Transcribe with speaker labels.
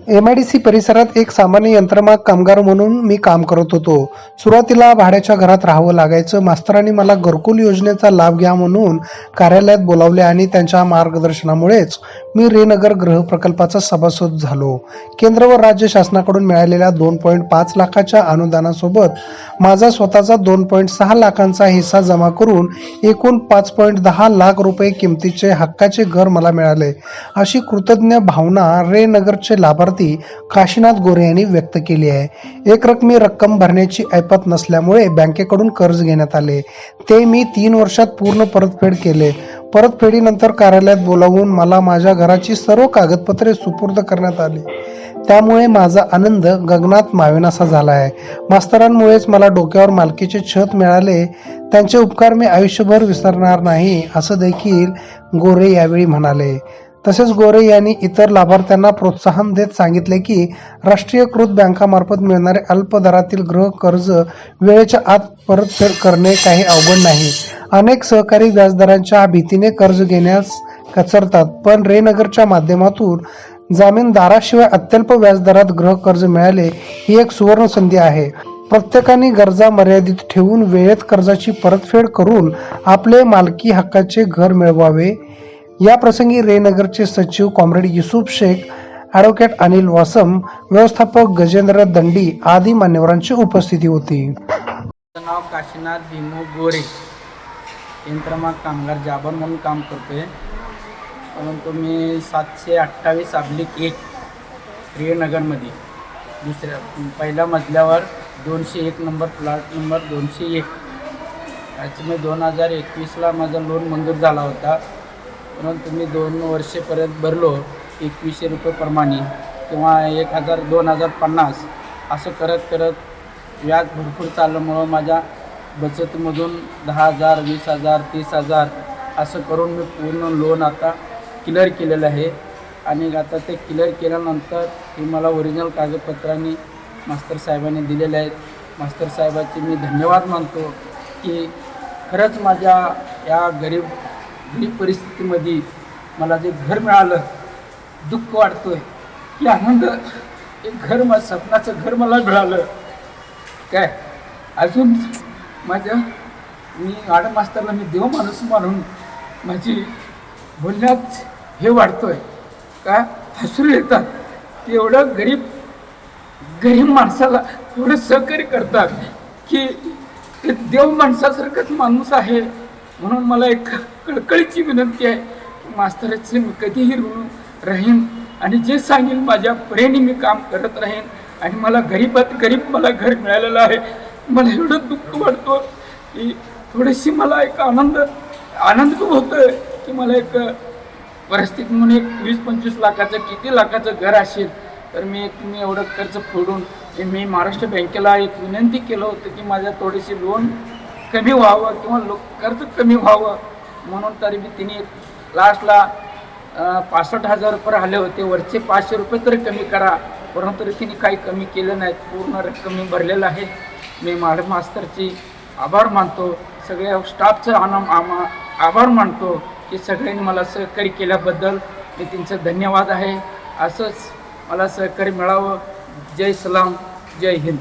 Speaker 1: MIDC परिसरात एक सामान्य यंत्रमाग कामगार म्हणून मी काम करत होतो. सुरुवातीला भाड्याच्या घरात राहावं लागायचं. मास्तरांनी मला घरकुल योजनेचा लाभ घ्या म्हणून कार्यालयात बोलावले आणि त्यांच्या मार्गदर्शनामुळेच मी रेनगर गृह प्रकल्पाचा सभासद झालो. केंद्र व राज्य शासनाकडून मिळालेल्या 2.5 लाखाच्या अनुदानासोबत माझा स्वतःचा 2.6 लाखांचा हिस्सा जमा करून एकूण 5.10 लाख रुपये किमतीचे हक्काचे घर मला मिळाले. अशी कृतज्ञ भावना रेनगरचे लाभार्थी काशीनाथ गोरे यांनी व्यक्त केली आहे. एकरकमी रक्कम भरण्याची ऐपत नसल्यामुळे बँकेकडून कर्ज घेण्यात आले. ते मी 3 वर्षात पूर्ण परतफेड केले. परतफेडीनंतर कार्यालयात बोलावून मला माझ्या घराची सर्व कागदपत्रे सुपूर्द करण्यात आली. त्यामुळे माझा आनंद गगनात मावेनासा झाला आहे. मास्तरांमुळेच मला डोक्यावर मालकीचे छत मिळाले. त्यांचे उपकार मी आयुष्यभर विसरणार नाही, असं देखील गोरे यावेळी म्हणाले. तसेच गोरे यांनी इतर लाभार्थ्यांना प्रोत्साहन देत सांगितले की राष्ट्रीयकृत बँकामार्फत मिळणारे अल्प दरातील गृह कर्ज वेळेच्या आत परतफेड करणे काही अवघड नाही. अनेक सहकारी व्याजदरांच्या भीतीने कर्ज घेण्यास कचरतात, पण रेनगरच्या माध्यमातून जामीनदाराशिवाय अत्यल्प व्याजदरात गृह कर्ज मिळाले ही एक सुवर्ण संधी आहे. प्रत्येकाने गरजा मर्यादित ठेवून वेळेत कर्जाची परतफेड करून आपले मालकी हक्काचे घर मिळवावे. या प्रसंगी रेनगरचे सचिव कॉम्रेड युसुफ शेख, ॲडव्होकेट अनिल वासम, व्यवस्थापक गजेंद्र दंडी आदी मान्यवरांची उपस्थिती होती.
Speaker 2: माझं नाव काशीनाथ भीमू गोरे, यंत्रमाग कामगार जाबर म्हणून काम करतोय. परंतु मी 728/1 रेनगरमध्ये पहिल्या मजल्यावर 201 नंबर प्लॉट नंबर 201 याची मी 2021ला माझा लोन मंजूर झाला होता. परंतु मी 2 वर्षेपर्यंत भरलो 2100 रुपये प्रमाणे किंवा 2050 असं करत करत व्याज भरपूर चालल्यामुळं माझ्या बचतमधून 10,000, 20,000, 30,000 असं करून मी पूर्ण लोन आता क्लिअर केलेलं आहे. आणि आता ते क्लिअर केल्यानंतर हे मला ओरिजिनल कागदपत्रांनी मास्तर साहेबांनी दिलेले आहेत. मास्तर साहेबांचे मी धन्यवाद मानतो की खरंच माझ्या या गरीब परिस्थितीमध्ये मला जे घर मिळालं, दुःख वाटतोय की आनंद, एक घर स्वप्नाचं घर मला मिळालं. काय अजून मी मास्तरला मी देव माणूस मानून माझी बोलण्यात हे वाटतोय का हसू येतात की एवढं गरीब माणसाला एवढं सहकार्य करतात की ते देव माणसासारखंच माणूस आहे. म्हणून मला एक कळकळीची विनंती आहे की मास्तराचे मी कधीही ऋण राहीन आणि जे सांगेल माझ्या परीने मी काम करत राहीन. आणि मला गरीबात गरीब मला घर मिळालेलं आहे. मला एवढं दुःख वाटतो की थोडीशी मला एक आनंद होतो आहे की मला एक परिस्थिती म्हणून एक 20-25 लाखाचं किती लाखाचं घर असेल तर मी एवढं कर्ज फोडून मी महाराष्ट्र बँकेला एक विनंती केलं होतं की माझ्या थोडीशी लोन कमी व्हावं किंवा कर्ज कमी व्हावं म्हणून. तरी मी तिने लास्टला 65,000 रुपये आले होते. वरचे 500 रुपये तरी कमी करा, परंतु तिने काही कमी केलं नाहीत. पूर्ण रक्कम मी भरलेलं आहे. मी मॅडम मास्तरची आभार मानतो, सगळ्या स्टाफचं आभार मानतो की सगळ्यांनी मला सहकार्य केल्याबद्दल मी त्यांचं धन्यवाद आहे. असंच मला सहकार्य मिळावं. जय सलाम, जय हिंद.